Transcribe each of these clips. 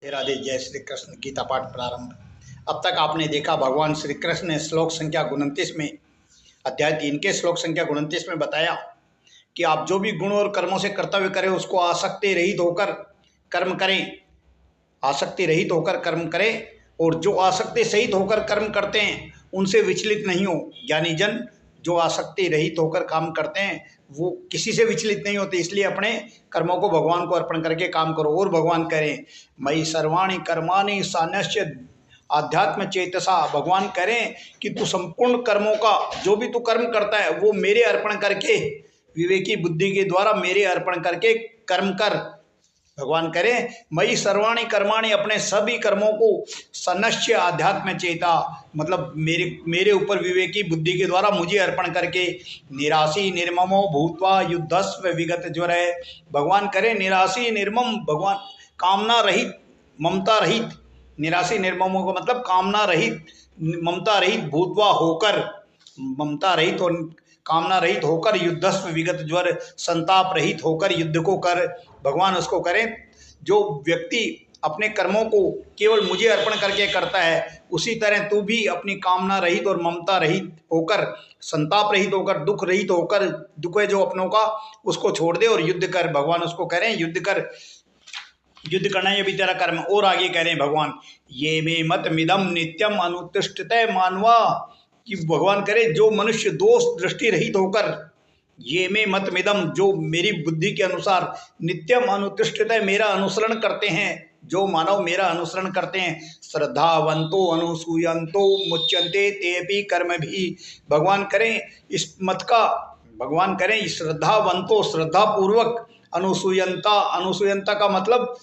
राधे। जय श्री कृष्ण। गीता पाठ प्रारंभ। अब तक आपने देखा भगवान श्री कृष्ण ने श्लोक संख्या 29 में, अध्याय 3 के श्लोक संख्या 29 में बताया कि आप जो भी गुण और कर्मों से कर्तव्य करें उसको आसक्ति रहित होकर कर्म करें, आसक्ति रहित होकर कर्म करें, और जो आसक्ति सहित होकर कर्म करते हैं उनसे विचलित नहीं हो। ज्ञानी जन जो आसक्ति रहित होकर काम करते हैं वो किसी से विचलित नहीं होते, इसलिए अपने कर्मों को भगवान को अर्पण करके काम करो। और भगवान करें मयि सर्वाणि कर्माणि सान्यस्य आध्यात्म चेतसा, भगवान करें कि तू संपूर्ण कर्मों का जो भी तू कर्म करता है वो मेरे अर्पण करके, विवेकी बुद्धि के द्वारा मेरे अर्पण करके कर्म कर। भगवान करें मयि सर्वाणि कर्माणि, अपने सभी कर्मों को सनश्य आध्यात्म चेता, मतलब मेरे ऊपर विवेकी बुद्धि के द्वारा मुझे अर्पण करके, निराशी निर्ममो भूत्वा युद्धस्व विगत ज्वर है। भगवान करें निराशी निर्मम, भगवान कामना रहित ममता रहित, निराशी निर्ममों का मतलब कामना रहित ममता रहित भूतवा होकर, ममता रहित और कामना रहित होकर, युद्धस्व विगत ज्वर, संताप रहित होकर युद्ध को कर। भगवान उसको करें जो व्यक्ति अपने कर्मों को केवल मुझे अर्पण करके करता है, उसी तरह तू भी अपनी कामना रहित और ममता रहित होकर, संताप रहित होकर, दुख रहित होकर, दुख है जो अपनों का उसको छोड़ दे और युद्ध कर। भगवान उसको कह रहे हैं युद्ध कर, युद्ध करना ये भी तेरा कर्म। और आगे कह रहे हैं भगवान ये मे मत मिदम नित्यम अनुतिष्ठते मानवा, कि भगवान करे जो मनुष्य दोष दृष्टि रहित होकर, ये में मत मिदम, जो मेरी बुद्धि के अनुसार, नित्यम अनुतिष्ठित मेरा अनुसरण करते हैं, जो मानव मेरा अनुसरण करते हैं, श्रद्धावंतो अनुसूयंतो मुच्यंते तेपि कर्म भी। भगवान करें इस मत का, भगवान करें श्रद्धावंतो, श्रद्धा पूर्वक, अनुसूयंता, अनुसूयंता का मतलब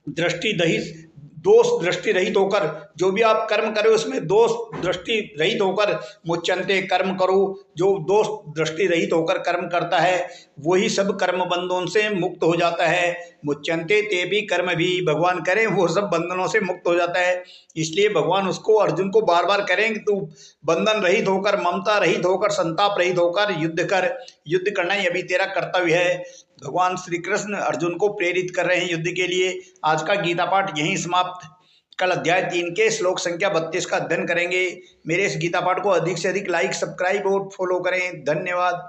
दृष्टि रहित, दोष दृष्टि रहित होकर, जो भी आप कर्म करो उसमें दोष दृष्टि रहित होकर, मुच्यंते कर्म करो, जो दोष दृष्टि रहित होकर कर्म करता है वही सब कर्म बंधनों से मुक्त हो जाता है। मुच्यंते ते भी कर्म भी, भगवान करें वो सब बंधनों से मुक्त हो जाता है। इसलिए भगवान उसको, अर्जुन को बार बार करें कि तू बंधन रहित होकर, ममता रहित होकर, संताप रहित होकर युद्ध कर। युद्ध करना ही अभी तेरा कर्तव्य है। भगवान श्री कृष्ण अर्जुन को प्रेरित कर रहे हैं युद्ध के लिए। आज का गीता पाठ यहीं समाप्त। कल अध्याय 3 के श्लोक संख्या 32 का अध्ययन करेंगे। मेरे इस गीता पाठ को अधिक से अधिक लाइक, सब्सक्राइब और फॉलो करें। धन्यवाद।